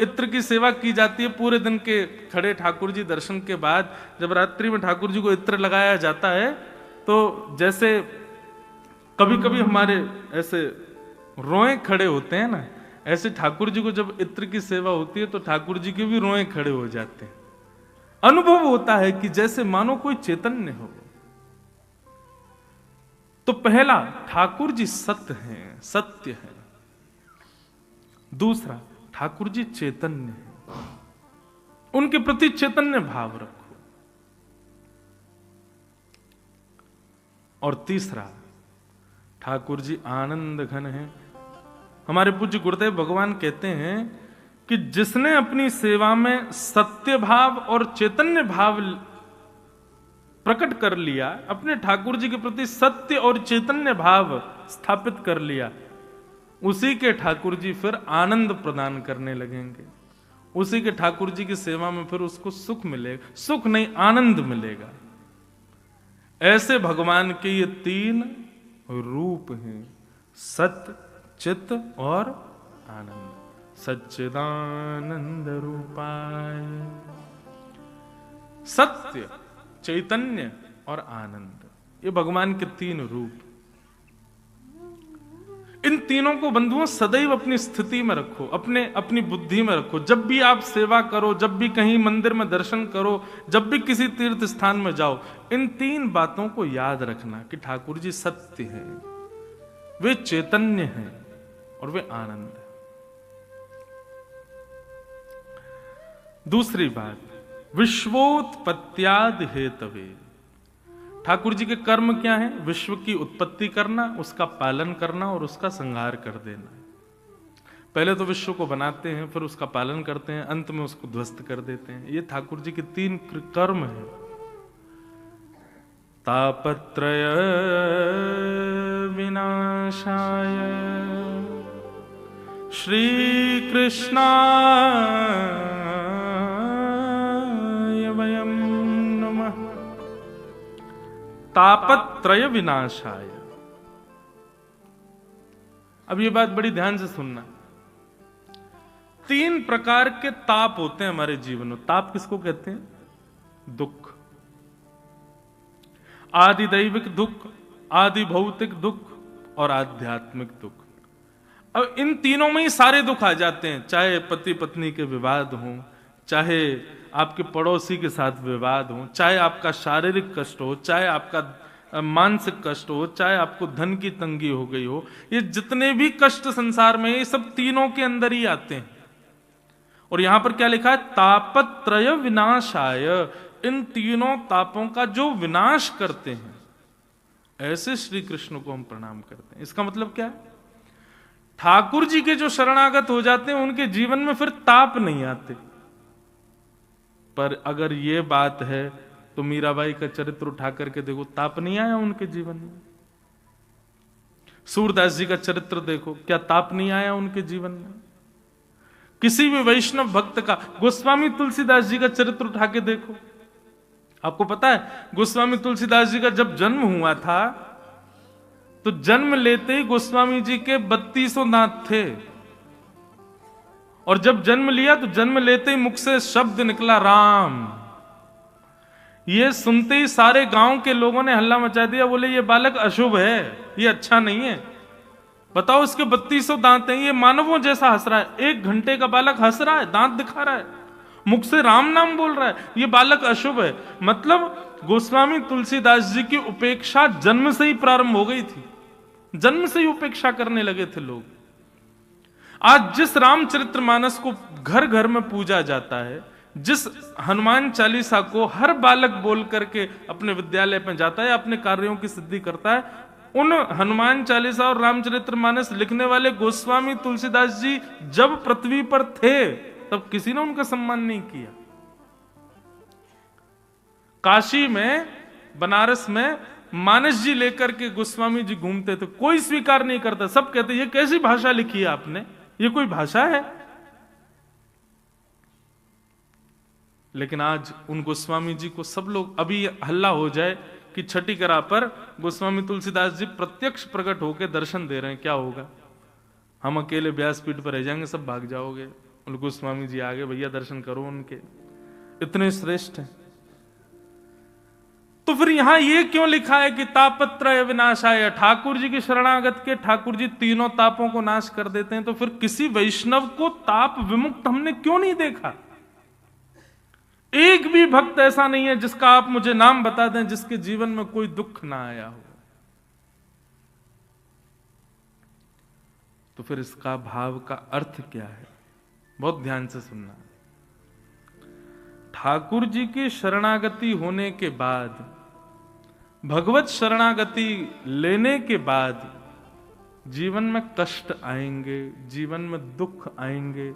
इत्र की सेवा की जाती है पूरे दिन के खड़े ठाकुर जी दर्शन के बाद, जब रात्रि में ठाकुर जी को इत्र लगाया जाता है, तो जैसे कभी कभी हमारे ऐसे रोए खड़े होते हैं ना, ऐसे ठाकुर जी को जब इत्र की सेवा होती है तो ठाकुर जी के भी रोए खड़े हो जाते हैं। अनुभव होता है कि जैसे मानो कोई चैतन्य हो। तो पहला, ठाकुर जी सत्य हैं, सत्य है। दूसरा, ठाकुर जी चैतन्य है, उनके प्रति चैतन्य भाव रखो। और तीसरा, ठाकुर जी आनंद घन है। हमारे पूज्य गुरुदेव भगवान कहते हैं कि जिसने अपनी सेवा में सत्य भाव और चैतन्य भाव प्रकट कर लिया, अपने ठाकुर जी के प्रति सत्य और चैतन्य भाव स्थापित कर लिया, उसी के ठाकुर जी फिर आनंद प्रदान करने लगेंगे। उसी के ठाकुर जी की सेवा में फिर उसको सुख मिलेगा, सुख नहीं आनंद मिलेगा। ऐसे भगवान के ये तीन रूप हैं, सत्य, चित्त और आनंद। सच्चिदानंद रूपाय, सत्य, चैतन्य और आनंद, ये भगवान के तीन रूप। इन तीनों को बंधुओं सदैव अपनी स्थिति में रखो, अपनी बुद्धि में रखो। जब भी आप सेवा करो, जब भी कहीं मंदिर में दर्शन करो, जब भी किसी तीर्थ स्थान में जाओ, इन तीन बातों को याद रखना कि ठाकुर जी सत्य हैं, वे चैतन्य हैं और वे आनंद है। दूसरी बात, विश्वोत्पत्त्यादि हेतवे। ठाकुर जी के कर्म क्या है? विश्व की उत्पत्ति करना, उसका पालन करना और उसका संहार कर देना। पहले तो विश्व को बनाते हैं, फिर उसका पालन करते हैं, अंत में उसको ध्वस्त कर देते हैं। ये ठाकुर जी के तीन कर्म हैं। तापत्रय विनाशाय श्री कृष्णाय वयम नमः। तापत्रय विनाशाय। अब ये बात बड़ी ध्यान से सुनना। तीन प्रकार के ताप होते हैं हमारे जीवन में। ताप किसको कहते हैं? दुख। आदि दैविक दुख, आदि भौतिक दुख और आध्यात्मिक दुख। अब इन तीनों में ही सारे दुख आ जाते हैं, चाहे पति पत्नी के विवाद हों, चाहे आपके पड़ोसी के साथ विवाद हो, चाहे आपका शारीरिक कष्ट हो, चाहे आपका मानसिक कष्ट हो, चाहे आपको धन की तंगी हो गई हो। ये जितने भी कष्ट संसार में, ये सब तीनों के अंदर ही आते हैं। और यहां पर क्या लिखा है? तापत्रय विनाशाय। इन तीनों तापों का जो विनाश करते हैं, ऐसे श्री कृष्ण को हम प्रणाम करते हैं। इसका मतलब क्या है? ठाकुर जी के जो शरणागत हो जाते हैं, उनके जीवन में फिर ताप नहीं आते। पर अगर ये बात है तो मीराबाई का चरित्र उठा करके देखो, ताप नहीं आया उनके जीवन में। सूरदास जी का चरित्र देखो, क्या ताप नहीं आया उनके जीवन में? किसी भी वैष्णव भक्त का, गोस्वामी तुलसीदास जी का चरित्र उठा के देखो। आपको पता है गोस्वामी तुलसीदास जी का जब जन्म हुआ था, तो जन्म लेते ही गोस्वामी जी के 3200 दांत थे। और जब जन्म लिया तो जन्म लेते ही मुख से शब्द निकला राम। ये सुनते ही सारे गांव के लोगों ने हल्ला मचा दिया, बोले ये बालक अशुभ है, ये अच्छा नहीं है। बताओ, इसके 3200 दांत हैं, ये मानवों जैसा हंस रहा है। 1 घंटे का बालक हंस रहा है, दांत दिखा रहा है, मुख से राम नाम बोल रहा है, ये बालक अशुभ है। मतलब गोस्वामी तुलसीदास जी की उपेक्षा जन्म से ही प्रारंभ हो गई थी। जन्म से ही उपेक्षा करने लगे थे लोग। आज जिस रामचरितमानस को घर घर में पूजा जाता है, जिस हनुमान चालीसा को हर बालक बोल करके अपने विद्यालय में जाता है, अपने कार्यों की सिद्धि करता है, उन हनुमान चालीसा और रामचरितमानस लिखने वाले गोस्वामी तुलसीदास जी जब पृथ्वी पर थे, तब किसी ने उनका सम्मान नहीं किया। काशी में, बनारस में मानस जी लेकर के गोस्वामी जी घूमते थे, कोई स्वीकार नहीं करता। सब कहते ये कैसी भाषा लिखी है आपने, ये कोई भाषा है? लेकिन आज उन गोस्वामी जी को सब लोग, अभी हल्ला हो जाए कि छठी करा पर गोस्वामी तुलसीदास जी प्रत्यक्ष प्रकट होकर दर्शन दे रहे हैं, क्या होगा? हम अकेले व्यासपीठ पर रह जाएंगे, सब भाग जाओगे। बोले गोस्वामी जी आगे, भैया दर्शन करो उनके, इतने श्रेष्ठ हैं। तो फिर यहां ये क्यों लिखा है कि तापत्रय विनाशाय, ठाकुर जी की शरणागत के ठाकुर जी तीनों तापों को नाश कर देते हैं। तो फिर किसी वैष्णव को ताप विमुक्त हमने क्यों नहीं देखा? एक भी भक्त ऐसा नहीं है जिसका आप मुझे नाम बता दें जिसके जीवन में कोई दुख ना आया हो। तो फिर इसका भाव का अर्थ क्या है? बहुत ध्यान से सुनना। ठाकुर जी की शरणागति होने के बाद, भगवत शरणागति लेने के बाद जीवन में कष्ट आएंगे, जीवन में दुख आएंगे,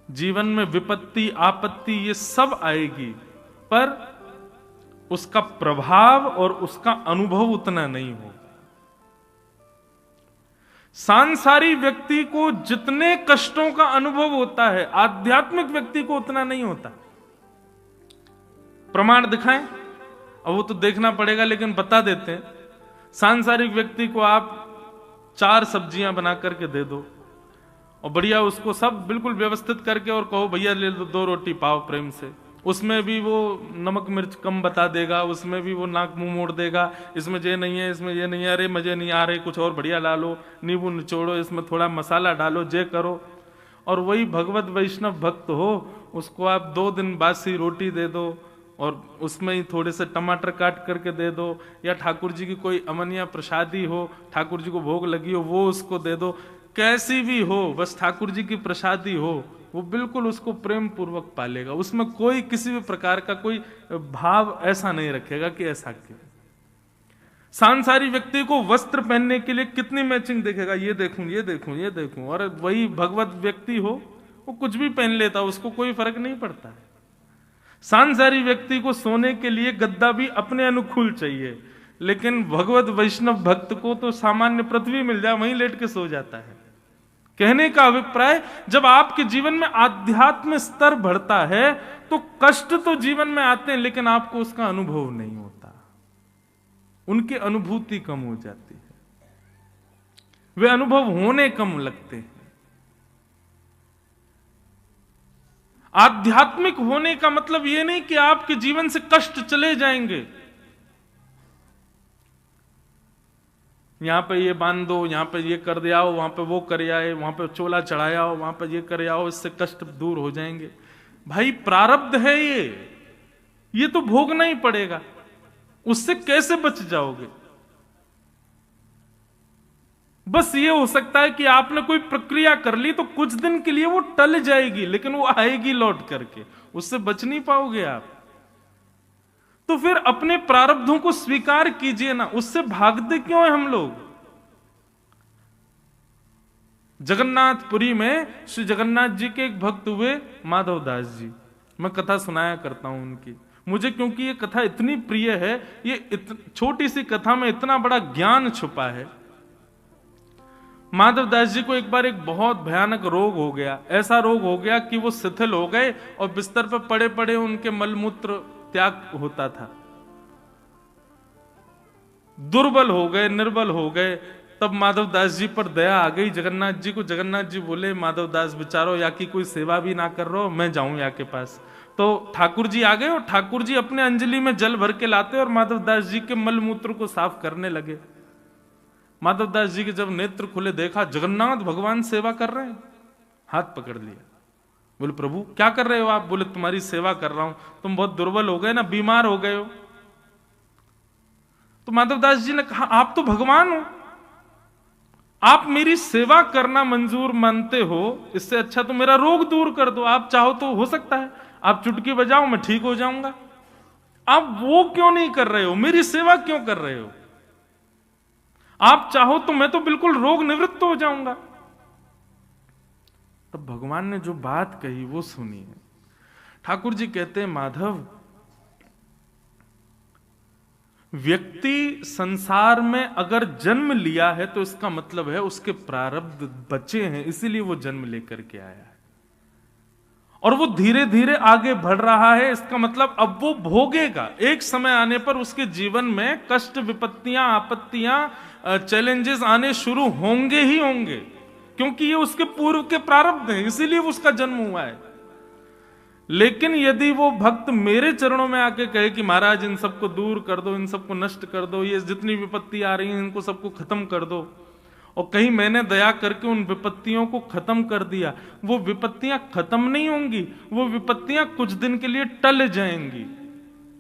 जीवन में विपत्ति आपत्ति ये सब आएगी, पर उसका प्रभाव और उसका अनुभव उतना नहीं होगा। सांसारिक व्यक्ति को जितने कष्टों का अनुभव होता है, आध्यात्मिक व्यक्ति को उतना नहीं होता। प्रमाण दिखाएं? अब वो तो देखना पड़ेगा, लेकिन बता देते हैं। सांसारिक व्यक्ति को आप 4 सब्जियां बना करके दे दो और बढ़िया उसको सब बिल्कुल व्यवस्थित करके और कहो भैया ले लो 2 रोटी पाओ प्रेम से, उसमें भी वो नमक मिर्च कम बता देगा, उसमें भी वो नाक मुंह मोड़ देगा, इसमें ये नहीं है, इसमें ये नहीं है, अरे मजे नहीं आ रहे, कुछ और बढ़िया डालो, नींबू निचोड़ो, इसमें थोड़ा मसाला डालो, जे करो। और वही भगवत वैष्णव भक्त हो, उसको आप 2 दिन बासी रोटी दे दो और उसमें ही थोड़े से टमाटर काट करके दे दो, या ठाकुर जी की कोई अमनिया प्रसादी हो, ठाकुर जी को भोग लगी हो, वो उसको दे दो, कैसी भी हो, बस ठाकुर जी की प्रसादी हो, वो बिल्कुल उसको प्रेम पूर्वक पालेगा। उसमें कोई किसी भी प्रकार का कोई भाव ऐसा नहीं रखेगा कि ऐसा क्यों। सांसारिक व्यक्ति को वस्त्र पहनने के लिए कितनी मैचिंग देखेगा, ये देखूं, ये देखूं, ये देखूं, और वही भगवत व्यक्ति हो, वो कुछ भी पहन लेता, उसको कोई फर्क नहीं पड़ता है। सांसारिक व्यक्ति को सोने के लिए गद्दा भी अपने अनुकूल चाहिए, लेकिन भगवत वैष्णव भक्त को तो सामान्य पृथ्वी मिल जाए वहीं लेट के सो जाता है। कहने का अभिप्राय, जब आपके जीवन में आध्यात्म स्तर बढ़ता है तो कष्ट तो जीवन में आते हैं, लेकिन आपको उसका अनुभव नहीं होता, उनकी अनुभूति कम हो जाती है, वे अनुभव होने कम लगते हैं। आध्यात्मिक होने का मतलब यह नहीं कि आपके जीवन से कष्ट चले जाएंगे। यहां पे ये बांध दो, यहां पे ये कर दे आओ, वहां पे वो कर आए, वहां पे चोला चढ़ाया हो, वहां पे ये कर आओ, इससे कष्ट दूर हो जाएंगे। भाई प्रारब्ध है ये तो भोगना ही पड़ेगा, उससे कैसे बच जाओगे? बस ये हो सकता है कि आपने कोई प्रक्रिया कर ली तो कुछ दिन के लिए वो टल जाएगी, लेकिन वो आएगी लौट करके, उससे बच नहीं पाओगे आप। तो फिर अपने प्रारब्धों को स्वीकार कीजिए ना, उससे भागते क्यों है हम लोग? जगन्नाथपुरी में श्री जगन्नाथ जी के एक भक्त हुए माधव दास जी, मैं कथा सुनाया करता हूं उनकी, मुझे क्योंकि ये कथा इतनी प्रिय है, ये छोटी सी कथा में इतना बड़ा ज्ञान छुपा है। माधव दास जी को एक बार एक बहुत भयानक रोग हो गया, ऐसा रोग हो गया कि वो शिथिल हो गए और बिस्तर पर पड़े पड़े उनके मलमूत्र त्याग होता था, दुर्बल हो गए, निर्बल हो गए। तब माधव दास जी पर दया आ गई जगन्नाथ जी को। जगन्नाथ जी बोले, माधव दास बेचारो या की कोई सेवा भी ना कर रहे हो, मैं जाऊं या के पास। तो ठाकुर जी आ गए और ठाकुर जी अपने अंजलि में जल भर के लाते और माधव दास जी के मलमूत्र को साफ करने लगे। माधव दास जी के जब नेत्र खुले, देखा जगन्नाथ भगवान सेवा कर रहे हैं, हाथ पकड़ लिया। बोले प्रभु क्या कर रहे हो आप? बोले तुम्हारी सेवा कर रहा हूं, तुम बहुत दुर्बल हो गए ना, बीमार हो गए हो। तो माधव दास जी ने कहा, आप तो भगवान हो, आप मेरी सेवा करना मंजूर मानते हो, इससे अच्छा तो मेरा रोग दूर कर दो। आप चाहो तो हो सकता है आप चुटकी बजाओ, मैं ठीक हो जाऊंगा। आप वो क्यों नहीं कर रहे हो? मेरी सेवा क्यों कर रहे हो? आप चाहो तो मैं तो बिल्कुल रोग निवृत्त हो जाऊंगा। तब भगवान ने जो बात कही वो सुनिए। ठाकुर जी कहते हैं, माधव, व्यक्ति संसार में अगर जन्म लिया है तो इसका मतलब है उसके प्रारब्ध बचे हैं, इसीलिए वो जन्म लेकर के आया है और वो धीरे धीरे आगे बढ़ रहा है। इसका मतलब अब वो भोगेगा, एक समय आने पर उसके जीवन में कष्ट, विपत्तियां, आपत्तियां, चैलेंजेस आने शुरू होंगे ही होंगे, क्योंकि ये उसके पूर्व के प्रारब्ध हैं, इसीलिए उसका जन्म हुआ है। लेकिन यदि वो भक्त मेरे चरणों में आके कहे कि महाराज इन सबको दूर कर दो, इन सबको नष्ट कर दो, ये जितनी विपत्ति आ रही हैं इनको सबको खत्म कर दो, और कहीं मैंने दया करके उन विपत्तियों को खत्म कर दिया, वो विपत्तियां खत्म नहीं होंगी, वो विपत्तियां कुछ दिन के लिए टल जाएंगी,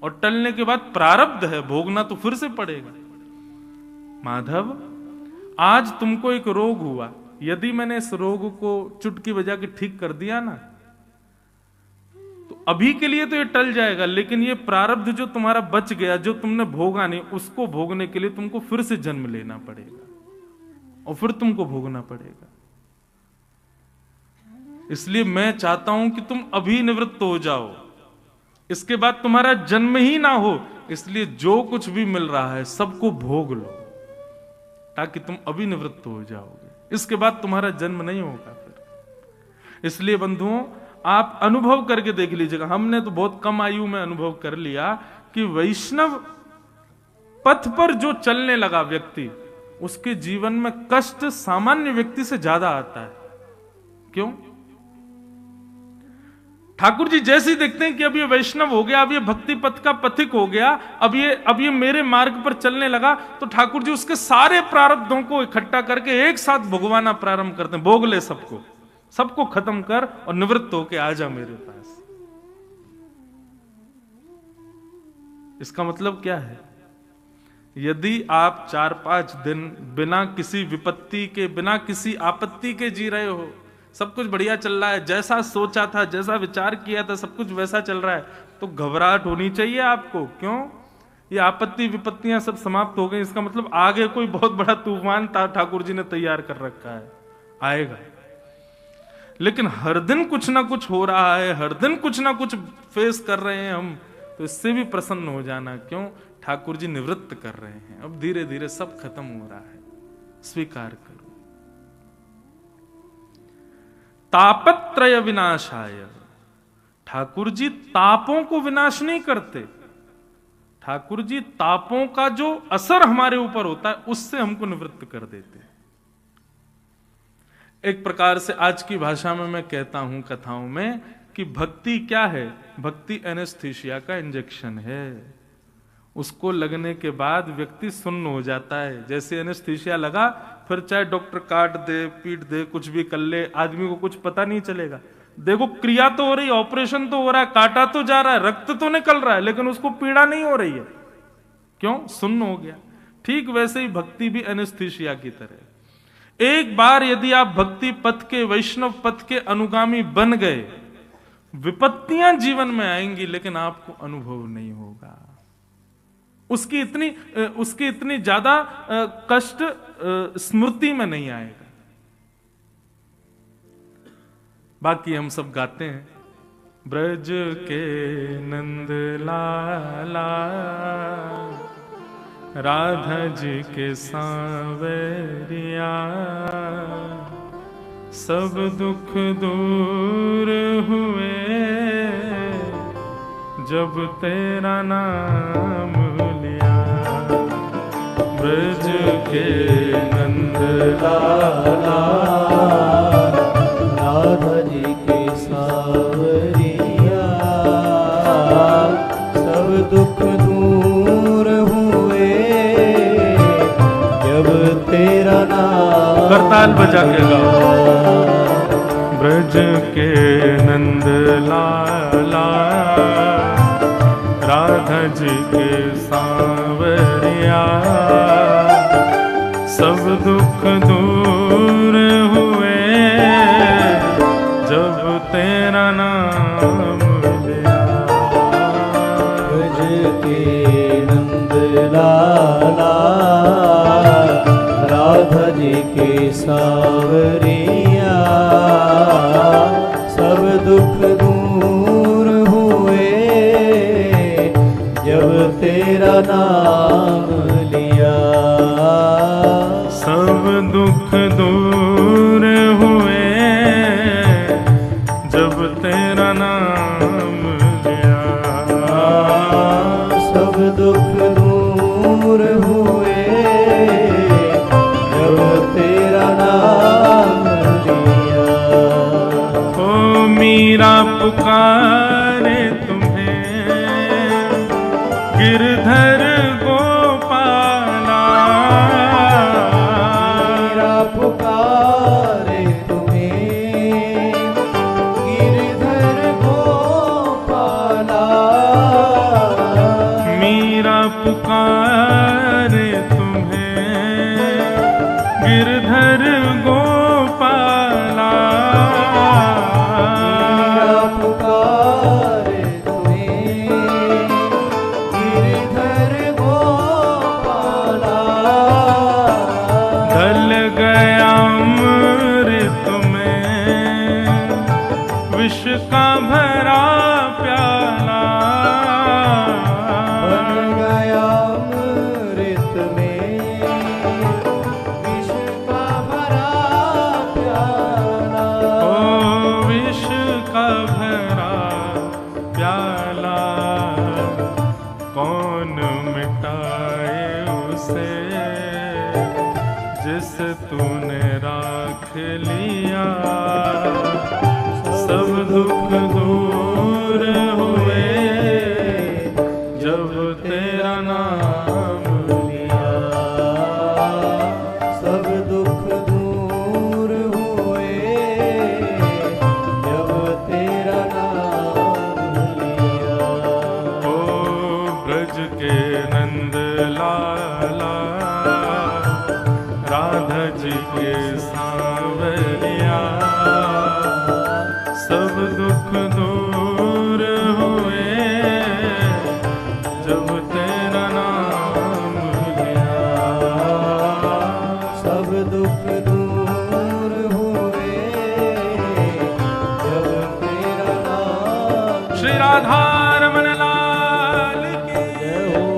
और टलने के बाद प्रारब्ध है, भोगना तो फिर से पड़ेगा। माधव, आज तुमको एक रोग हुआ, यदि मैंने इस रोग को चुटकी बजा के ठीक कर दिया ना, तो अभी के लिए तो ये टल जाएगा, लेकिन ये प्रारब्ध जो तुम्हारा बच गया, जो तुमने भोगा नहीं, उसको भोगने के लिए तुमको फिर से जन्म लेना पड़ेगा और फिर तुमको भोगना पड़ेगा। इसलिए मैं चाहता हूं कि तुम अभी निवृत्त हो जाओ, इसके बाद तुम्हारा जन्म ही ना हो। इसलिए जो कुछ भी मिल रहा है सबको भोग लो, ताकि तुम अभी निवृत्त हो जाओगे, इसके बाद तुम्हारा जन्म नहीं होगा फिर। इसलिए बंधुओं, आप अनुभव करके देख लीजिएगा। हमने तो बहुत कम आयु में अनुभव कर लिया कि वैष्णव पथ पर जो चलने लगा व्यक्ति, उसके जीवन में कष्ट सामान्य व्यक्ति से ज्यादा आता है। क्यों? ठाकुर जी जैसे ही देखते हैं कि अब ये वैष्णव हो गया, अब ये भक्ति पथ का पथिक हो गया, अब ये मेरे मार्ग पर चलने लगा, तो ठाकुर जी उसके सारे प्रारब्धों को इकट्ठा करके एक साथ भोगवाना प्रारंभ करते हैं। भोग ले सबको, सबको खत्म कर और निवृत्त होके आ जा मेरे पास। इसका मतलब क्या है? यदि आप 4-5 दिन बिना किसी विपत्ति के, बिना किसी आपत्ति के जी रहे हो, सब कुछ बढ़िया चल रहा है, जैसा सोचा था, जैसा विचार किया था, सब कुछ वैसा चल रहा है, तो घबराहट होनी चाहिए आपको। क्यों? ये आपत्ति विपत्तियां सब समाप्त हो गई, इसका मतलब आगे कोई बहुत बड़ा तूफान ठाकुर जी ने तैयार कर रखा है, आएगा। लेकिन हर दिन कुछ ना कुछ हो रहा है, हर दिन कुछ ना कुछ फेस कर रहे हैं हम, तो इससे भी प्रसन्न हो जाना। क्यों? ठाकुर जी निवृत्त कर रहे हैं, अब धीरे धीरे सब खत्म हो रहा है, स्वीकार करो। तापत्रय विनाशाय, ठाकुर जी तापों को विनाश नहीं करते। ठाकुर जी तापों का जो असर हमारे ऊपर होता है उससे हमको निवृत्त कर देते हैं। एक प्रकार से आज की भाषा में मैं कहता हूं कथाओं में कि भक्ति क्या है? भक्ति एनेस्थीसिया का इंजेक्शन है। उसको लगने के बाद व्यक्ति सुन्न हो जाता है। जैसे एनेस्थीसिया लगा, फिर चाहे डॉक्टर काट दे, पीट दे, कुछ भी कर ले, आदमी को कुछ पता नहीं चलेगा। देखो, क्रिया तो हो रही, ऑपरेशन तो हो रहा है, काटा तो जा रहा है, रक्त तो निकल रहा है, लेकिन उसको पीड़ा नहीं हो रही है। क्यों? सुन्न हो गया। ठीक वैसे ही भक्ति भी एनेस्थीसिया की तरह। एक बार यदि आप भक्ति पथ के, वैष्णव पथ के अनुगामी बन गए, विपत्तियां जीवन में आएंगी, लेकिन आपको अनुभव नहीं होगा। उसकी इतनी ज्यादा कष्ट स्मृति में नहीं आएगा। बाकी हम सब गाते हैं, ब्रज के नंद लाला, राधा जी के सांवरिया, सब दुख दूर हुए जब तेरा नाम लिया। ब्रज के नंद लाला, राधा जी के सांवरिया, सब दुख दूर हुए जब तेरा नाम। करताल बजा के गाओ। ब्रज के नंद लाला, राधा जी के सांवरिया, सब दुख दूर हुए जब तेरा नाम लिया। ब्रज के नंद लाला, राधा जी के सांवरिया, सब दुख दूर हुए जब तेरा नाम लिया। सब दुख दूर हुए जब तेरा नाम लिया। सब दुख दूर हुए जब तेरा नाम पुकारे तुम्हें गिरधर गोपाला। मीरा पुकारे तुम्हें गिरधर गोपाला। मीरा पुकारे तुम्हें गिरधर गोपाला। मीरा पुकारे तुम्हें गिरधर गोपाला। ढल गया अमृत में विष का भरा प्याला। बन गया अमृत में विष का भरा प्याला। ओ विष का भरा प्याला कौन मिटाए उसे जिस तूने राख लिया। सब दुख दूर हुए जब तेरा नाम लिया। सब दुख दूर हुए जब तेरा नाम लिया। ओ ब्रज के नंद लाला राधा जी के सांवरिया। सब दुख दूर हुए जब तेरा नाम लिया। सब दुख दूर हुए जब तेरा नाम। श्री राधा रमन लाल की जय हो।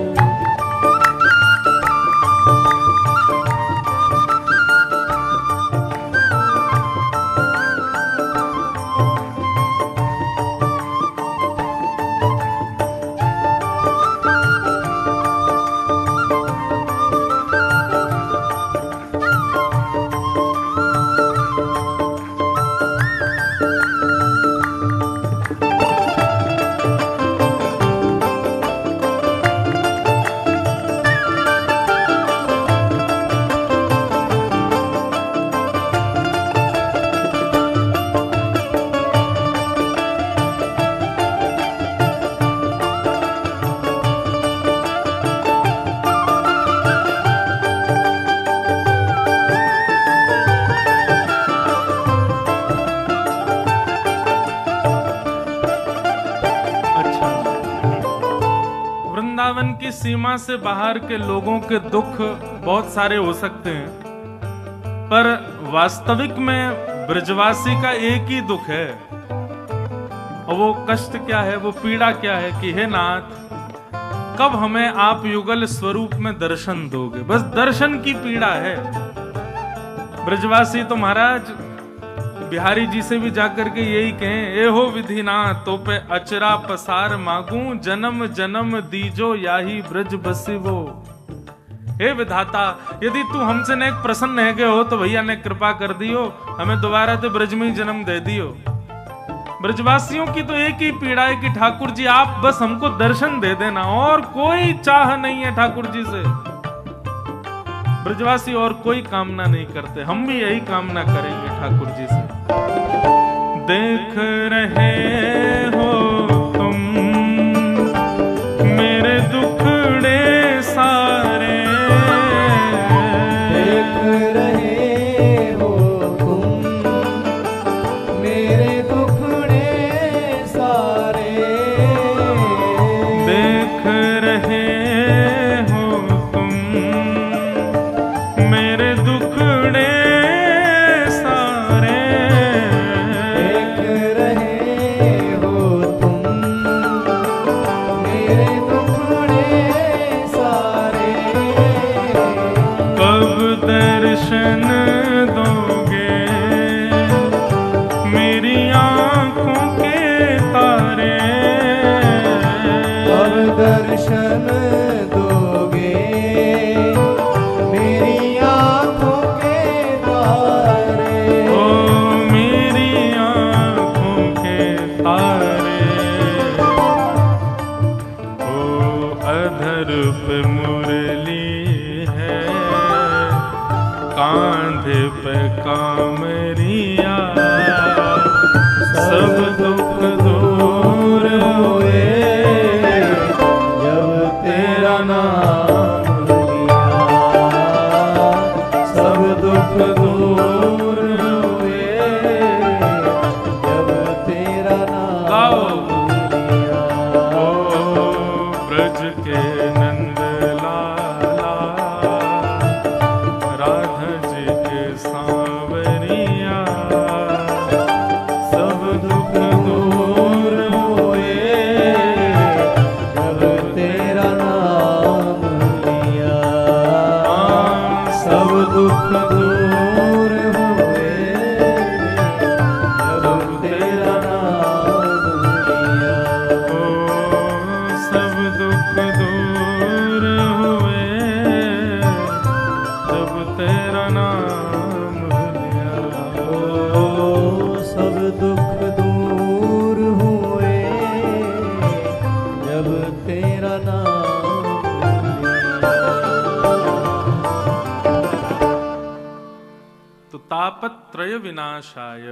वृंदावन की सीमा से बाहर के लोगों के दुख बहुत सारे हो सकते हैं, पर वास्तविक में ब्रजवासी का एक ही दुख है। और वो कष्ट क्या है, वो पीड़ा क्या है कि हे नाथ, कब हमें आप युगल स्वरूप में दर्शन दोगे। बस दर्शन की पीड़ा है। ब्रजवासी तो महाराज बिहारी जी से भी जाकर के यही कहें, ए हो विधिनाथ तो पे अचरा पसार मांगू, जन्म जन्म दीजो याही ब्रज बसिवो। हे विधाता, यदि तू हमसे ने एक प्रसन्न है गए हो तो भैया ने कृपा कर दियो, हमें दोबारा तो ब्रज में ही जन्म दे दियो। ब्रजवासियों की तो एक ही पीड़ा है कि ठाकुर जी आप बस हमको दर्शन दे देना, और कोई चाह नहीं है ठाकुर जी से। ब्रजवासी और कोई कामना नहीं करते, हम भी यही कामना करेंगे ठाकुर जी से। देख रहे हो तुम मेरे दुखड़े सारे, देख रहे हो तुम मेरे दुखड़े सारे। देख रहे हो तुम मेरे दुखड़े सारे। देख रहे गाओ लिया। ओ ब्रज के नंद लाला, राधा जी के सांवरिया, सब दुख दूर हुए जब तेरा नाम लिया। सब दुख दूर हुए जब तेरा नाम लिया। ओ सब दुख दूर हुए जब तेरा नाम लिया। ओ सब दुख दूर हुए जब तेरा नाम लिया। तो तापत्रय विनाशाय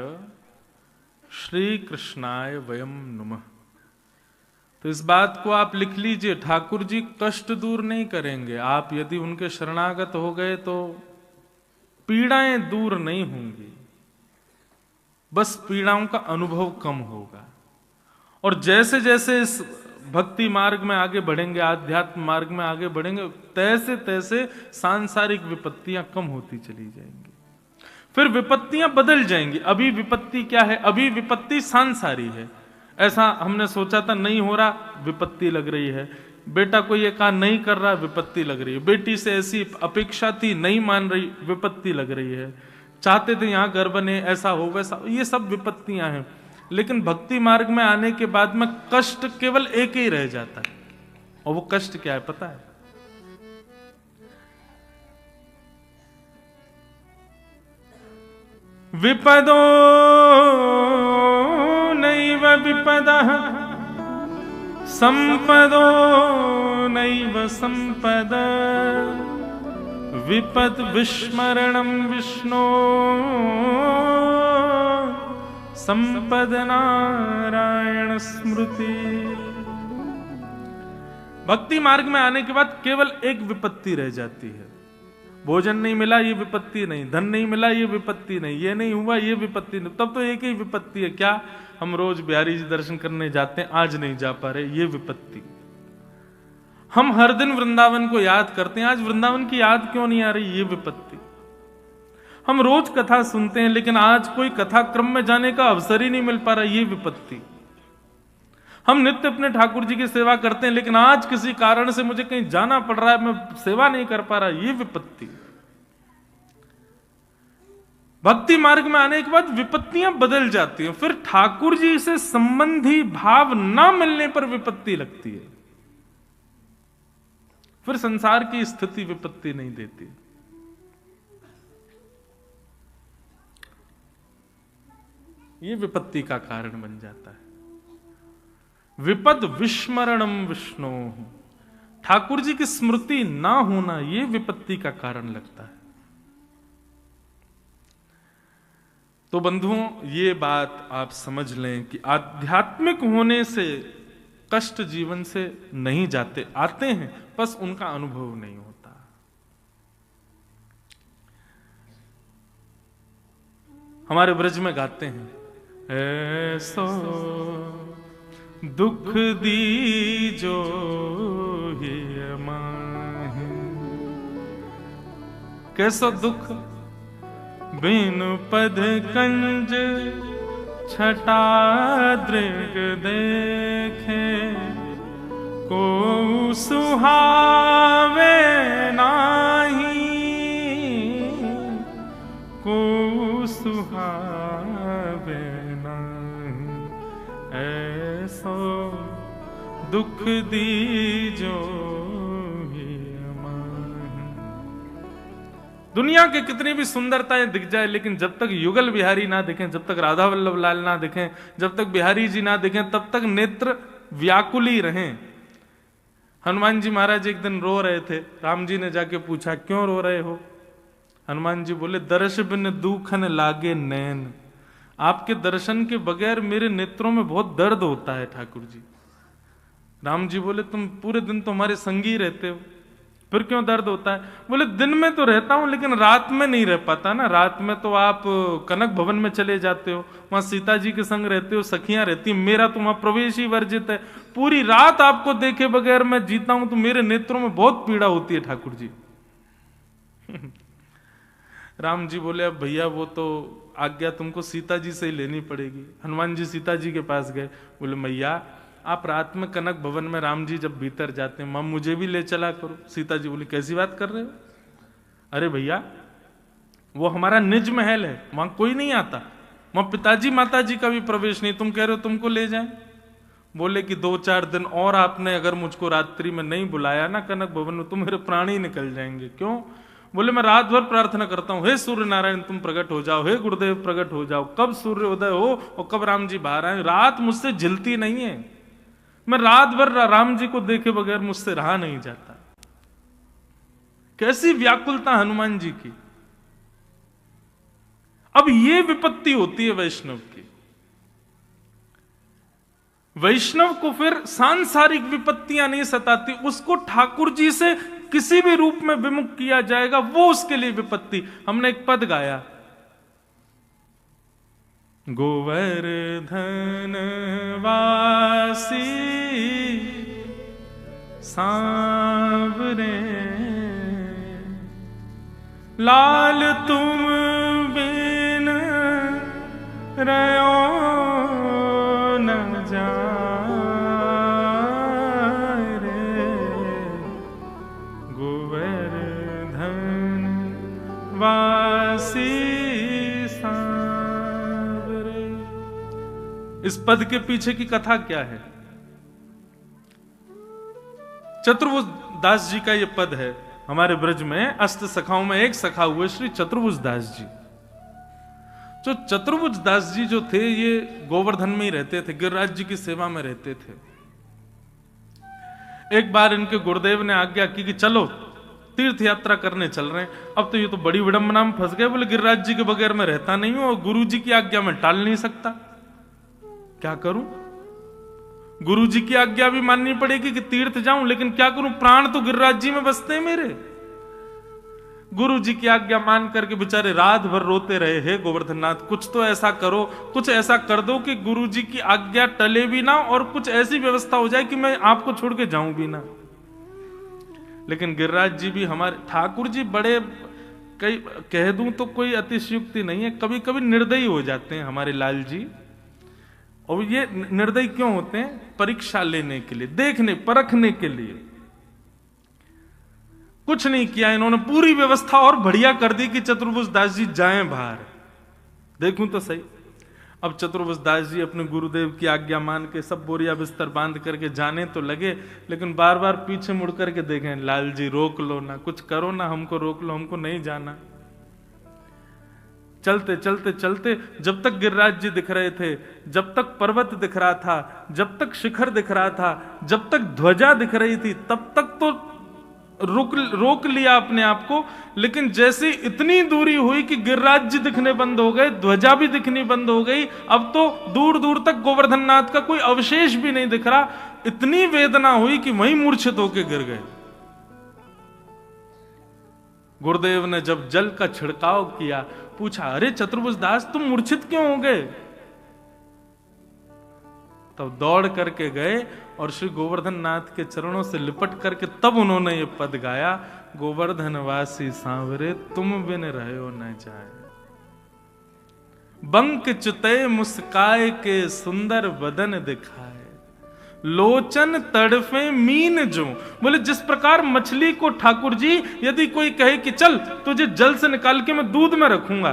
श्री कृष्णाय वयम नुमः। तो इस बात को आप लिख लीजिए, ठाकुर जी कष्ट दूर नहीं करेंगे। आप यदि उनके शरणागत हो गए तो पीड़ाएं दूर नहीं होंगी, बस पीड़ाओं का अनुभव कम होगा। और जैसे जैसे इस भक्ति मार्ग में आगे बढ़ेंगे, आध्यात्म मार्ग में आगे बढ़ेंगे, तैसे तैसे सांसारिक विपत्तियां कम होती चली जाएंगी। फिर विपत्तियां बदल जाएंगी। अभी विपत्ति क्या है? अभी विपत्ति सांसारी है। ऐसा हमने सोचा था, नहीं हो रहा, विपत्ति लग रही है। बेटा कोई ये काम नहीं कर रहा, विपत्ति लग रही है। बेटी से ऐसी अपेक्षा थी, नहीं मान रही, विपत्ति लग रही है। चाहते थे यहां घर बने, ऐसा हो वैसा, ये सब विपत्तियां हैं। लेकिन भक्ति मार्ग में आने के बाद में कष्ट केवल एक ही रह जाता है, और वो कष्ट क्या है पता है? विपदो नैव विपदः, संपदो नैव संपद, विपद विस्मरणं विष्णो, संपद नारायण स्मृति। भक्ति मार्ग में आने के बाद केवल एक विपत्ति रह जाती है। भोजन नहीं मिला, ये विपत्ति नहीं। धन नहीं मिला, ये विपत्ति नहीं। ये नहीं हुआ, ये विपत्ति नहीं। तब तो एक ही विपत्ति है, क्या? हम रोज बिहारी जी दर्शन करने जाते हैं, आज नहीं जा पा रहे, ये विपत्ति। हम हर दिन वृंदावन को याद करते हैं, आज वृंदावन की याद क्यों नहीं आ रही, ये विपत्ति। हम रोज कथा सुनते हैं, लेकिन आज कोई कथा क्रम में जाने का अवसर ही नहीं मिल पा रहा, ये विपत्ति। हम नित्य अपने ठाकुर जी की सेवा करते हैं, लेकिन आज किसी कारण से मुझे कहीं जाना पड़ रहा है, मैं सेवा नहीं कर पा रहा, ये विपत्ति। भक्ति मार्ग में आने के बाद विपत्तियां बदल जाती हैं। फिर ठाकुर जी से संबंधी भाव ना मिलने पर विपत्ति लगती है। फिर संसार की स्थिति विपत्ति नहीं देती। ये विपत्ति का कारण बन जाता है। विपद विस्मरणम विष्णु, ठाकुर जी की स्मृति ना होना, यह विपत्ति का कारण लगता है। तो बंधुओं, ये बात आप समझ लें कि आध्यात्मिक होने से कष्ट जीवन से नहीं जाते, आते हैं, बस उनका अनुभव नहीं होता। हमारे ब्रज में गाते हैं, ऐसो दुख दीजो ही माहि। कैसो दुख? बिनु पद कंज छटा दृग देखे, को सुहावे नाही, को सुहावे नाही। ऐसो दुख दीजो ही माहि। दुनिया के कितनी भी सुंदरताएं दिख जाए, लेकिन जब तक युगल बिहारी ना दिखें, जब तक राधा वल्लभ लाल ना दिखें, जब तक बिहारी जी ना दिखें, तब तक नेत्र व्याकुल ही रहें। हनुमान जी महाराज एक दिन रो रहे थे। राम जी ने जाके पूछा, क्यों रो रहे हो? हनुमान जी बोले, दर्श बिन दुखन लागे नैन। आपके दर्शन के बगैर मेरे नेत्रों में बहुत दर्द होता है ठाकुर जी। राम जी बोले, तुम पूरे दिन तो हमारे संगी रहते हो, फिर क्यों दर्द होता है? बोले दिन में तो रहता हूं लेकिन रात में नहीं रह पाता ना। रात में तो आप कनक भवन में चले जाते हो, वहां सीता जी के संग रहते हो, सखियां रहती, मेरा तो वहां प्रवेश ही वर्जित है। पूरी रात आपको देखे बगैर मैं जीता हूं तो मेरे नेत्रों में बहुत पीड़ा होती है ठाकुर जी। राम जी बोले अब भैया वो तो आज्ञा तुमको सीता जी से ही लेनी पड़ेगी। हनुमान जी सीता जी के पास गए, बोले मैया आप रात में कनक भवन में राम जी जब भीतर जाते हैं, मां मुझे भी ले चला करो। सीता जी बोली कैसी बात कर रहे हो? अरे भैया वो हमारा निज महल है, वहां कोई नहीं आता, वहां पिताजी माता जी का भी प्रवेश नहीं, तुम कह रहे हो तुमको ले जाएं? बोले कि 2-4 दिन और आपने अगर मुझको रात्रि में नहीं बुलाया ना कनक भवन में तो मेरे प्राण ही निकल जाएंगे। क्यों? बोले मैं रात भर प्रार्थना करता हूं, हे सूर्य नारायण तुम प्रकट हो जाओ, हे गुरुदेव प्रकट हो जाओ, कब सूर्य उदय हो और कब राम जी बाहर आए। रात मुझसे झिलती नहीं है, मैं रात भर राम जी को देखे बगैर मुझसे रहा नहीं जाता। कैसी व्याकुलता हनुमान जी की। अब ये विपत्ति होती है वैष्णव की। वैष्णव को फिर सांसारिक विपत्तियां नहीं सताती, उसको ठाकुर जी से किसी भी रूप में विमुख किया जाएगा वो उसके लिए विपत्ति। हमने एक पद गाया, गोवर्धन वासी सांवरे लाल तुम बिन रयो न जाए रे, गोवर्धन वासी सांवरे। इस पद के पीछे की कथा क्या है? चतुर्भुज दास जी का यह पद है। हमारे ब्रज में अष्ट सखाओं में एक सखा हुए श्री चतुर्भुज दास जी। जो चतुर्भुज दास जी जो थे ये गोवर्धन में ही रहते थे, गिरिराज जी की सेवा में रहते थे। एक बार इनके गुरुदेव ने आज्ञा की कि चलो तीर्थ यात्रा करने चल रहे हैं। अब तो ये तो बड़ी विडंबना में फंस गए, बोले गिरिराज जी के बगैर मैं रहता नहीं हूं और गुरु जी की आज्ञा में टाल नहीं सकता, क्या करूं? गुरु जी की आज्ञा भी माननी पड़ेगी कि तीर्थ जाऊं, लेकिन क्या करूं, प्राण तो गिरिराज जी में बसते हैं मेरे। गुरु जी की आज्ञा मान करके बेचारे रात भर रोते रहे, हे गोवर्धननाथ कुछ तो ऐसा करो, कुछ ऐसा कर दो कि गुरु जी की आज्ञा टले भी ना और कुछ ऐसी व्यवस्था हो जाए कि मैं आपको छोड़ के जाऊं भी ना। लेकिन गिरिराज जी भी हमारे ठाकुर जी बड़े, कई कह दूं तो कोई अतिशयुक्ति नहीं है, कभी कभी निर्दयी हो जाते हैं हमारे लाल जी। और ये निर्दयी क्यों होते हैं? परीक्षा लेने के लिए, देखने परखने के लिए। कुछ नहीं किया इन्होंने, पूरी व्यवस्था और बढ़िया कर दी कि चतुर्भुज दास जी जाएं बाहर, देखूं तो सही। अब चतुर्भुज दास जी अपने गुरुदेव की आज्ञा मान के सब बोरिया बिस्तर बांध करके जाने तो लगे, लेकिन बार बार पीछे मुड़ करके देखें, लाल जी रोक लो ना, कुछ करो ना, हमको रोक लो, हमको नहीं जाना। चलते चलते चलते जब तक गिरिराज जी दिख रहे थे, जब तक पर्वत दिख रहा था, जब तक शिखर दिख रहा था, जब तक ध्वजा दिख रही थी, तब तक तो रोक लिया अपने आप को। लेकिन जैसे इतनी दूरी हुई कि गिरिराज जी दिखने बंद हो गए, ध्वजा भी दिखनी बंद हो गई, अब तो दूर दूर तक गोवर्धननाथ का कोई अवशेष भी नहीं दिख रहा। इतनी वेदना हुई कि वहीं मूर्छित होकर गिर गए। गुरुदेव ने जब जल का छिड़काव किया, पूछा, अरे चतुर्भुज दास तुम मूर्छित क्यों हो गए? तब दौड़ करके गए और श्री गोवर्धन नाथ के चरणों से लिपट करके तब उन्होंने ये पद गाया, गोवर्धन वासी सांवरे तुम बिन रहो न जाए, बंक चितय मुस्काए के सुंदर बदन दिखाए, लोचन तड़फे मीन जो। बोले जिस प्रकार मछली को ठाकुर जी यदि कोई कहे कि चल तुझे जल से निकाल के मैं दूध में रखूंगा,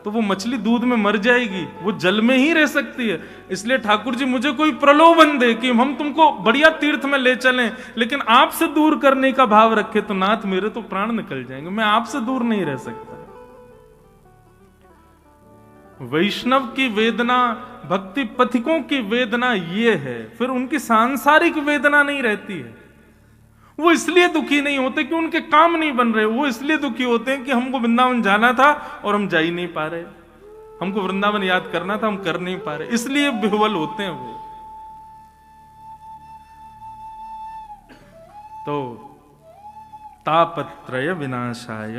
तो वो मछली दूध में मर जाएगी, वो जल में ही रह सकती है। इसलिए ठाकुर जी मुझे कोई प्रलोभन दे कि हम तुमको बढ़िया तीर्थ में ले चलें, लेकिन आपसे दूर करने का भाव रखे तो नाथ मेरे तो प्राण निकल जाएंगे, मैं आपसे दूर नहीं रह सकता। वैष्णव की वेदना, भक्ति पथिकों की वेदना ये है। फिर उनकी सांसारिक वेदना नहीं रहती है। वो इसलिए दुखी नहीं होते कि उनके काम नहीं बन रहे, वो इसलिए दुखी होते हैं कि हमको वृंदावन जाना था और हम जा ही नहीं पा रहे, हमको वृंदावन याद करना था, हम कर नहीं पा रहे, इसलिए विह्वल होते हैं वो। तो तापत्रय विनाशाय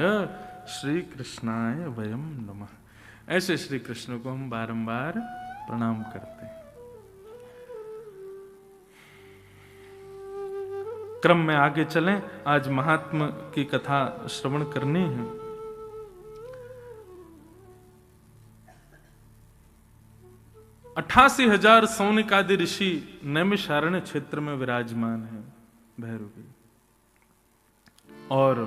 श्री कृष्णाय वयम नमः। ऐसे श्री कृष्ण को हम बारंबार प्रणाम करते हैं। क्रम में आगे चलें। आज महात्मा की कथा श्रवण करनी है। अठासी 8000 सौनिकादि ऋषि नैमिषारण्य क्षेत्र में विराजमान है भैरवी, और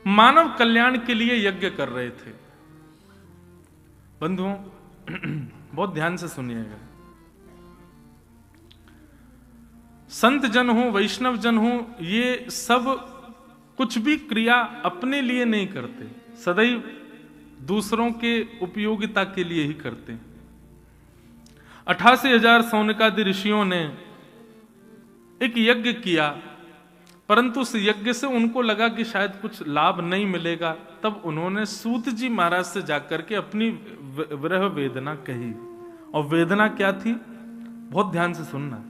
मानव कल्याण के लिए यज्ञ कर रहे थे। बंधुओं, बहुत ध्यान से सुनिएगा। संत जन हो, वैष्णव जन हो, ये सब कुछ भी क्रिया अपने लिए नहीं करते, सदैव दूसरों के उपयोगिता के लिए ही करते। 88 हजार सौनिकादि ऋषियों ने एक यज्ञ किया, परंतु उस यज्ञ से उनको लगा कि शायद कुछ लाभ नहीं मिलेगा। तब उन्होंने सूत जी महाराज से जाकर के अपनी विरह वेदना कही। और वेदना क्या थी? बहुत ध्यान से सुनना।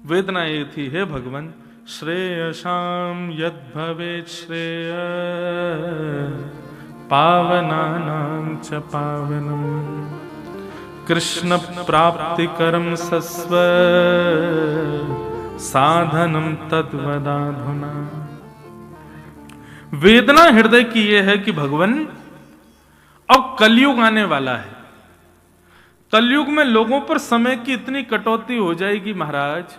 वेदना ये थी, हे भगवान, श्रेयसाम यद भवेत् श्रेय पावनानां च पावनम कृष्ण प्राप्तिकरं सस्व साधनम तद्वदाधुना। वेदना हृदय की यह है कि भगवान, अब कलयुग आने वाला है। कलयुग में लोगों पर समय की इतनी कटौती हो जाएगी महाराज,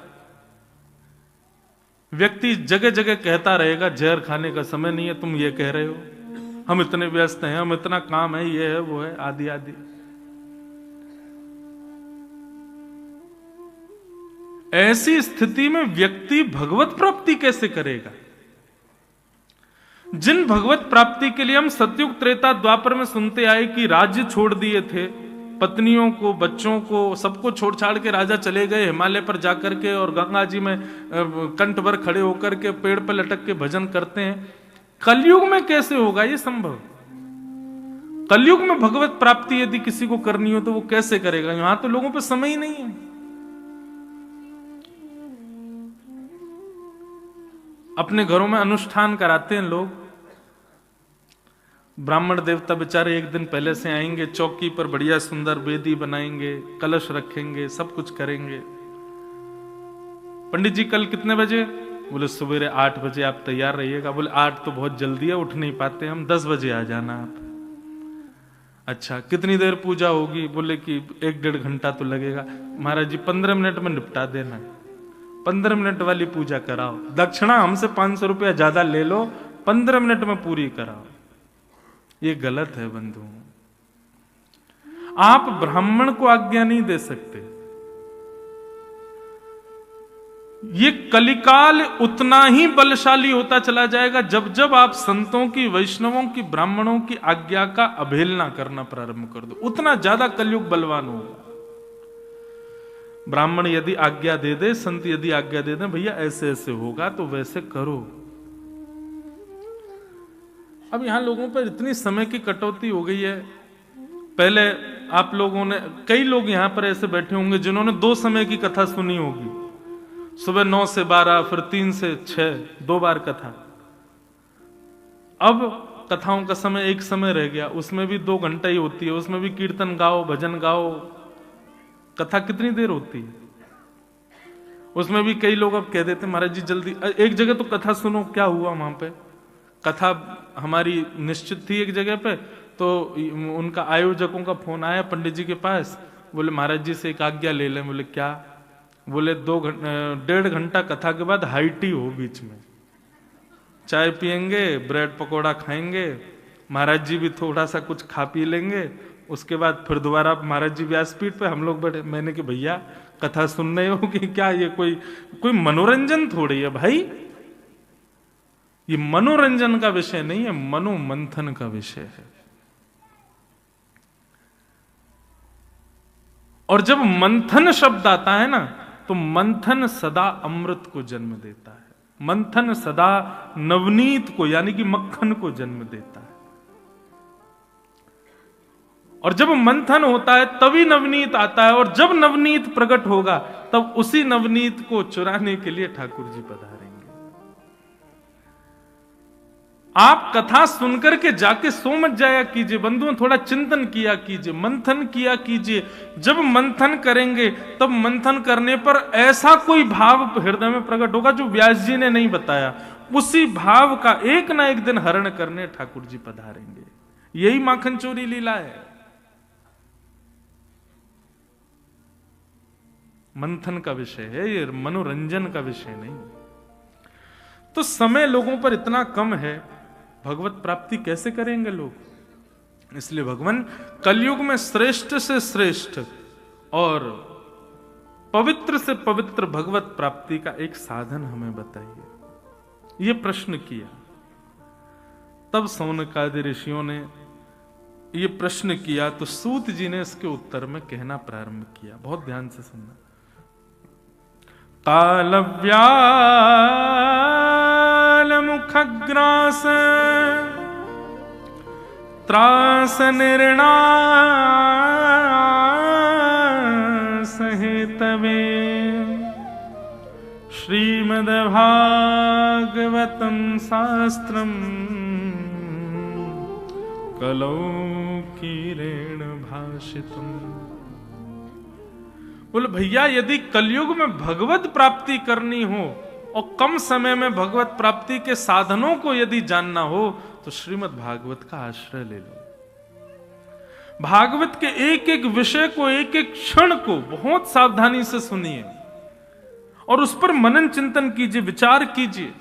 व्यक्ति जगह जगह कहता रहेगा जहर खाने का समय नहीं है, तुम ये कह रहे हो, हम इतने व्यस्त हैं, हम इतना काम है, ये है वो है, आदि आदि। ऐसी स्थिति में व्यक्ति भगवत प्राप्ति कैसे करेगा? जिन भगवत प्राप्ति के लिए हम सतयुग त्रेता द्वापर में सुनते आए कि राज्य छोड़ दिए थे, पत्नियों को, बच्चों को, सबको छोड़ छाड़ के राजा चले गए हिमालय पर जाकर के, और गंगा जी में कंठ भर खड़े होकर के पेड़ पर लटक के भजन करते हैं। कलयुग में कैसे होगा ये संभव? कलयुग में भगवत प्राप्ति यदि किसी को करनी हो तो वो कैसे करेगा? यहां तो लोगों पर समय ही नहीं है। अपने घरों में अनुष्ठान कराते हैं लोग, ब्राह्मण देवता बेचारे एक दिन पहले से आएंगे, चौकी पर बढ़िया सुंदर वेदी बनाएंगे, कलश रखेंगे, सब कुछ करेंगे। पंडित जी कल कितने बजे? बोले सवेरे 8 बजे आप तैयार रहिएगा। बोले 8 तो बहुत जल्दी है, उठ नहीं पाते हम, 10 बजे आ जाना आप। अच्छा, कितनी देर पूजा होगी? बोले कि 1-1.5 घंटा तो लगेगा। महाराज जी 15 मिनट में निपटा देना। 15 मिनट वाली पूजा कराओ, दक्षिणा हमसे 500 रुपया ज्यादा ले लो, 15 मिनट में पूरी कराओ। ये गलत है बंधु। आप ब्राह्मण को आज्ञा नहीं दे सकते। ये कलिकाल उतना ही बलशाली होता चला जाएगा जब जब आप संतों की, वैष्णवों की, ब्राह्मणों की आज्ञा का अवहेलना करना प्रारंभ कर दो, उतना ज्यादा कलयुग बलवान होगा। ब्राह्मण यदि आज्ञा दे दे, संत यदि आज्ञा दे दे, भैया ऐसे ऐसे होगा तो वैसे करो। अब यहां लोगों पर इतनी समय की कटौती हो गई है। पहले आप लोगों ने, कई लोग यहां पर ऐसे बैठे होंगे जिन्होंने 2 समय की कथा सुनी होगी, सुबह 9 से 12, फिर 3 से 6, 2 बार कथा। अब कथाओं का समय एक समय रह गया, उसमें भी 2 घंटा ही होती है, उसमें भी कीर्तन गाओ, भजन गाओ। कथा कितनी देर होती है? उसमें भी कई लोग अब कह देते महाराज जी जल्दी, एक जगह तो कथा सुनो, क्या हुआ वहां पे? कथा हमारी निश्चित थी एक जगह पे, तो उनका आयोजकों का फोन आया पंडित जी के पास, बोले महाराज जी से एक आज्ञा ले लें। बोले क्या? बोले 1.5 घंटा कथा के बाद हाई टी हो, बीच में चाय पियेंगे, ब्रेड पकोड़ा खाएंगे, महाराज जी भी थोड़ा सा कुछ खा पी लेंगे, उसके बाद फिर दोबारा महाराज जी व्यासपीठ पे, हम लोग बैठे। मैंने कि भैया कथा सुन रहे हो कि क्या? ये कोई मनोरंजन थोड़ी है भाई, ये मनोरंजन का विषय नहीं है, मनोमंथन का विषय है। और जब मंथन शब्द आता है ना, तो मंथन सदा अमृत को जन्म देता है, मंथन सदा नवनीत को, यानी कि मक्खन को जन्म देता है। और जब मंथन होता है तभी नवनीत आता है, और जब नवनीत प्रकट होगा तब उसी नवनीत को चुराने के लिए ठाकुर जी पधारेंगे। आप कथा सुनकर के जाके सो मत जाया कीजिए बंधुओं, थोड़ा चिंतन किया कीजिए, मंथन किया कीजिए। जब मंथन करेंगे तब मंथन करने पर ऐसा कोई भाव हृदय में प्रकट होगा जो व्यास जी ने नहीं बताया। उसी भाव का एक ना एक दिन हरण करने ठाकुर जी पधारेंगे। यही माखन चोरी लीला है। मंथन का विषय है ये, मनोरंजन का विषय नहीं। तो समय लोगों पर इतना कम है, भगवत प्राप्ति कैसे करेंगे लोग? इसलिए भगवान कलयुग में श्रेष्ठ से श्रेष्ठ और पवित्र से पवित्र भगवत प्राप्ति का एक साधन हमें बताइए, ये प्रश्न किया। तब सौनकादि ऋषियों ने ये प्रश्न किया तो सूत जी ने इसके उत्तर में कहना प्रारंभ किया। बहुत ध्यान से सुनना। कालव्याल मुखग्रास त्रास निर्णा सहितवे श्रीमद्भागवतं शास्त्रम कलौ कीरेण भाषितम्। बोले भैया, यदि कलयुग में भगवत प्राप्ति करनी हो और कम समय में भगवत प्राप्ति के साधनों को यदि जानना हो तो श्रीमद् भागवत का आश्रय ले लो। भागवत के एक एक विषय को, एक एक क्षण को बहुत सावधानी से सुनिए और उस पर मनन चिंतन कीजिए, विचार कीजिए।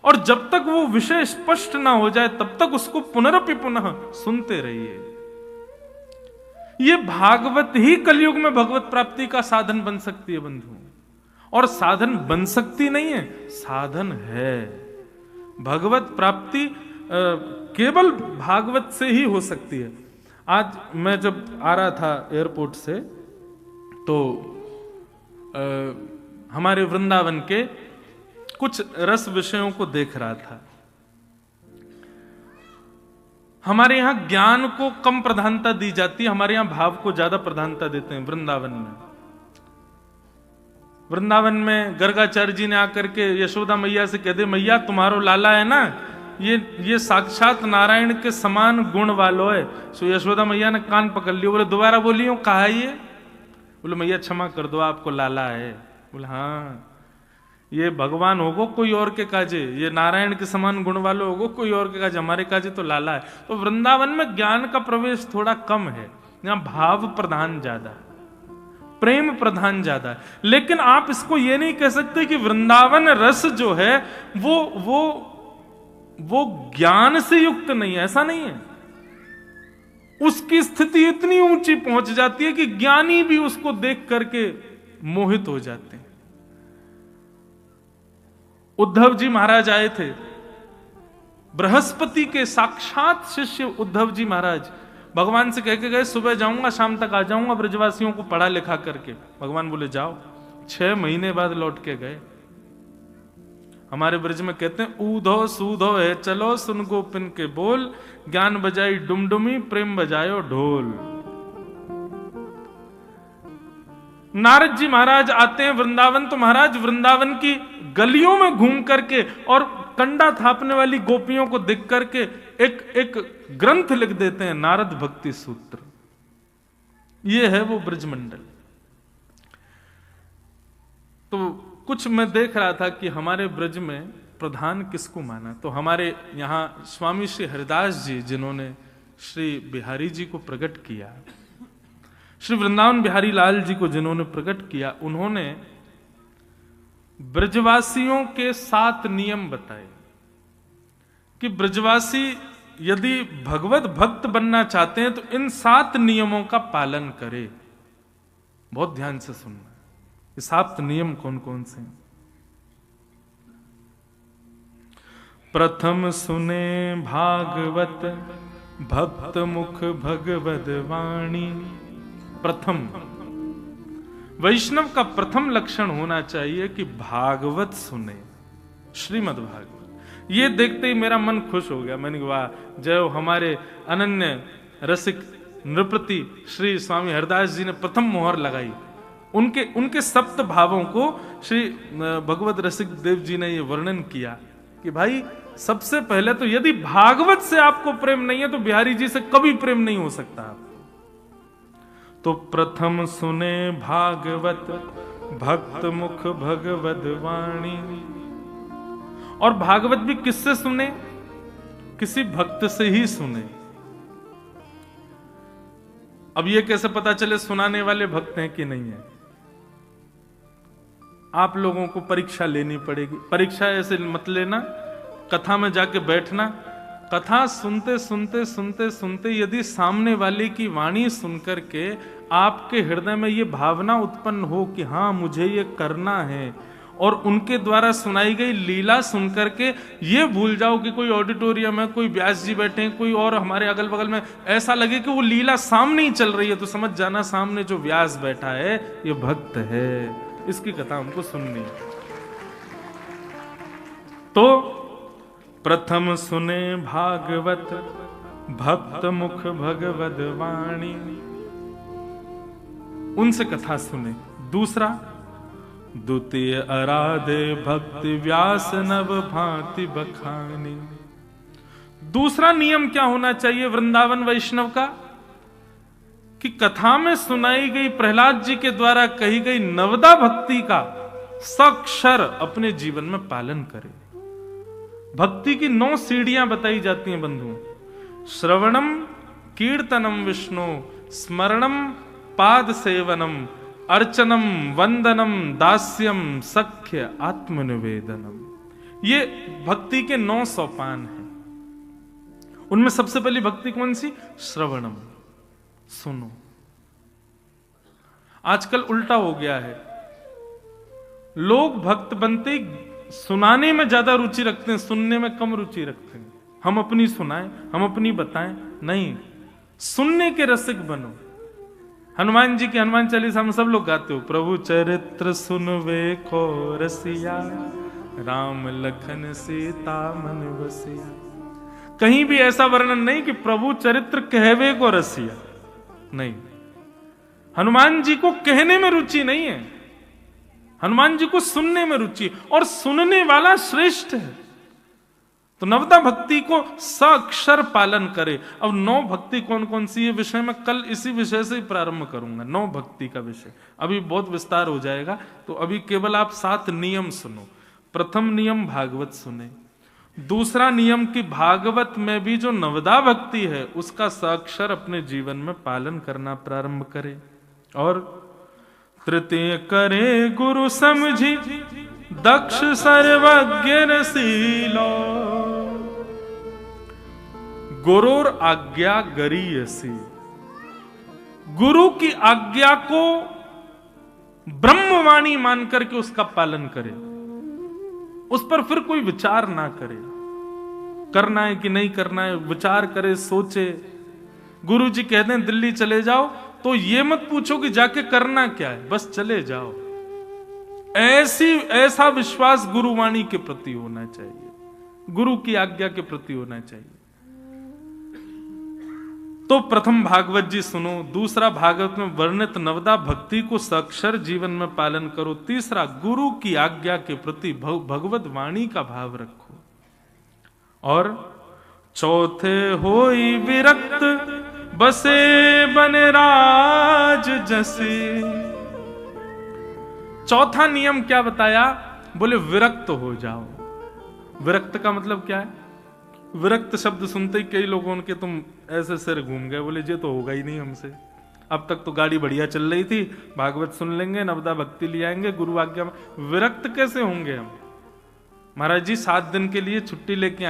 और जब तक वो विषय स्पष्ट ना हो जाए तब तक उसको पुनरपि पुनः सुनते रहिए। ये भागवत ही कलयुग में भगवत प्राप्ति का साधन बन सकती है बंधु। और साधन बन सकती नहीं है, साधन है। भगवत प्राप्ति केवल भागवत से ही हो सकती है। आज मैं जब आ रहा था एयरपोर्ट से तो हमारे वृंदावन के कुछ रस विषयों को देख रहा था। हमारे यहां ज्ञान को कम प्रधानता दी जाती है, हमारे यहां भाव को ज्यादा प्रधानता देते हैं। वृंदावन में गर्गाचार्य जी ने आकर के यशोदा मैया से कह दे, मैया तुम्हारो लाला है ना, ये साक्षात नारायण के समान गुण वालो है। सो यशोदा मैया ने कान पकड़ लिया, बोले दोबारा बोलियो कहा है ये? बोले मैया क्षमा कर दो, आपको लाला है। बोले हाँ, ये भगवान होगो कोई और के काजे, ये नारायण के समान गुण वाले होगो कोई और के काजे, हमारे काजे तो लाला है। तो वृंदावन में ज्ञान का प्रवेश थोड़ा कम है, यहां भाव प्रधान ज्यादा है, प्रेम प्रधान ज्यादा है। लेकिन आप इसको ये नहीं कह सकते कि वृंदावन रस जो है वो ज्ञान से युक्त नहीं है, ऐसा नहीं है। उसकी स्थिति इतनी ऊंची पहुंच जाती है कि ज्ञानी भी उसको देख करके मोहित हो जाते हैं। उद्धव जी महाराज आए थे, बृहस्पति के साक्षात शिष्य उद्धव जी महाराज भगवान से कह के गए, सुबह जाऊंगा शाम तक आ जाऊंगा ब्रजवासियों को पढ़ा लिखा करके। भगवान बोले जाओ। 6 महीने बाद लौट के गए। हमारे ब्रज में कहते हैं, ऊधो सूधो है चलो सुन गोपिन के बोल, ज्ञान बजाई डुमडुमी प्रेम बजायो ढोल। नारद जी महाराज आते हैं वृंदावन, तो महाराज वृंदावन की गलियों में घूम करके और कंडा थापने वाली गोपियों को देख करके एक ग्रंथ लिख देते हैं, नारद भक्ति सूत्र। ये है वो ब्रजमंडल। तो कुछ मैं देख रहा था कि हमारे ब्रज में प्रधान किसको माना। तो हमारे यहां स्वामी श्री हरिदास जी, जिन्होंने श्री बिहारी जी को प्रकट किया, श्री वृंदावन बिहारी लाल जी को जिन्होंने प्रकट किया, उन्होंने ब्रजवासियों के 7 नियम बताए कि ब्रजवासी यदि भगवत भक्त बनना चाहते हैं तो इन 7 नियमों का पालन करें। बहुत ध्यान से सुनना, ये 7 नियम कौन कौन से हैं। प्रथम सुने भागवत भक्त मुख भगवद वाणी। प्रथम वैष्णव का प्रथम लक्षण होना चाहिए कि भागवत सुने, श्रीमद् भागवत। ये देखते ही मेरा मन खुश हो गया। मैंने कहा वाह, जय हो हमारे अनन्य रसिक नृपति श्री स्वामी हरदास जी ने प्रथम मोहर लगाई। उनके सप्त भावों को श्री भगवत रसिक देव जी ने ये वर्णन किया कि भाई सबसे पहले तो यदि भागवत से आपको प्रेम नहीं है तो बिहारी जी से कभी प्रेम नहीं हो सकता आपको। तो प्रथम सुने भागवत भक्त मुख भगवद वाणी। और भागवत भी किससे सुने? किसी भक्त से ही सुने। अब ये कैसे पता चले सुनाने वाले भक्त हैं कि नहीं है? आप लोगों को परीक्षा लेनी पड़ेगी। परीक्षा ऐसे मत लेना, कथा में जाके बैठना, कथा सुनते सुनते सुनते सुनते यदि सामने वाले की वाणी सुनकर के आपके हृदय में ये भावना उत्पन्न हो कि हाँ मुझे ये करना है, और उनके द्वारा सुनाई गई लीला सुनकर के ये भूल जाओ कि कोई ऑडिटोरियम है, कोई व्यास जी बैठे हैं, कोई और हमारे अगल बगल में, ऐसा लगे कि वो लीला सामने ही चल रही है, तो समझ जाना सामने जो व्यास बैठा है ये भक्त है, इसकी कथा हमको सुननी है। तो प्रथम सुने भागवत भक्त मुख भगवद वाणी, उनसे कथा सुने। दूसरा, द्वितीय आराधे भक्ति व्यास नव भांति बखानी। दूसरा नियम क्या होना चाहिए वृंदावन वैष्णव का? कि कथा में सुनाई गई प्रहलाद जी के द्वारा कही गई नवदा भक्ति का सक्षर अपने जीवन में पालन करे। भक्ति की 9 सीढ़ियां बताई जाती हैं बंधुओं। श्रवणम कीर्तनम विष्णु, स्मरणम पाद सेवनम, अर्चनम वंदनम दास्यम सख्य आत्मनिवेदनम। ये भक्ति के 9 सोपान हैं। उनमें सबसे पहली भक्ति कौन सी? श्रवणम, सुनो। आजकल उल्टा हो गया है, लोग भक्त बनते सुनाने में ज्यादा रुचि रखते हैं, सुनने में कम रुचि रखते हैं। हम अपनी सुनाएं, हम अपनी बताएं, नहीं, सुनने के रसिक बनो। हनुमान जी की हनुमान चालीसा हम सब लोग गाते हो, प्रभु चरित्र सुनवे को रसिया, राम लखन सीता मन बसिया। कहीं भी ऐसा वर्णन नहीं कि प्रभु चरित्र कहवे को रसिया, नहीं। हनुमान जी को कहने में रुचि नहीं है, हनुमान जी को सुनने में रुचि, और सुनने वाला श्रेष्ठ है। तो नवदा भक्ति को साक्षर पालन करे। अब 9 भक्ति कौन कौन सी है विषय में कल इसी विषय से ही प्रारंभ करूंगा। 9 भक्ति का विषय अभी बहुत विस्तार हो जाएगा, तो अभी केवल आप 7 नियम सुनो। प्रथम नियम भागवत सुने। दूसरा नियम कि भागवत में भी जो नवदा भक्ति है उसका साक्षर अपने जीवन में पालन करना प्रारंभ करे। और तृतीय करे गुरु समझी, दक्ष सर्वज्ञ रसीलो, गुरुर आज्ञा गरीयसी। गुरु की आज्ञा को ब्रह्मवाणी मान करके उसका पालन करे, उस पर फिर कोई विचार ना करे, करना है कि नहीं करना है, विचार करे, सोचे। गुरु जी कहते हैं दिल्ली चले जाओ, तो ये मत पूछो कि जाके करना क्या है, बस चले जाओ। ऐसा विश्वास गुरुवाणी के प्रति होना चाहिए, गुरु की आज्ञा के प्रति होना चाहिए। तो प्रथम भागवत जी सुनो। दूसरा, भागवत में वर्णित नवदा भक्ति को साक्षर जीवन में पालन करो। तीसरा, गुरु की आज्ञा के प्रति भगवत वाणी का भाव रखो। और चौथे, होई विरक्त बसे बनराज जसे। चौथा नियम क्या बताया? बोले विरक्त हो जाओ। विरक्त का मतलब क्या है? विरक्त शब्द सुनते ही कई लोगों के तुम ऐसे सिर घूम गए, बोले ये तो होगा ही नहीं हमसे। अब तक तो गाड़ी बढ़िया चल रही थी, भागवत सुन लेंगे, नवदा भक्ति ले आएंगे, गुरु आज्ञा में। विरक्त कैसे होंगे हम? महाराज जी 7 दिन के लिए छुट्टी लेके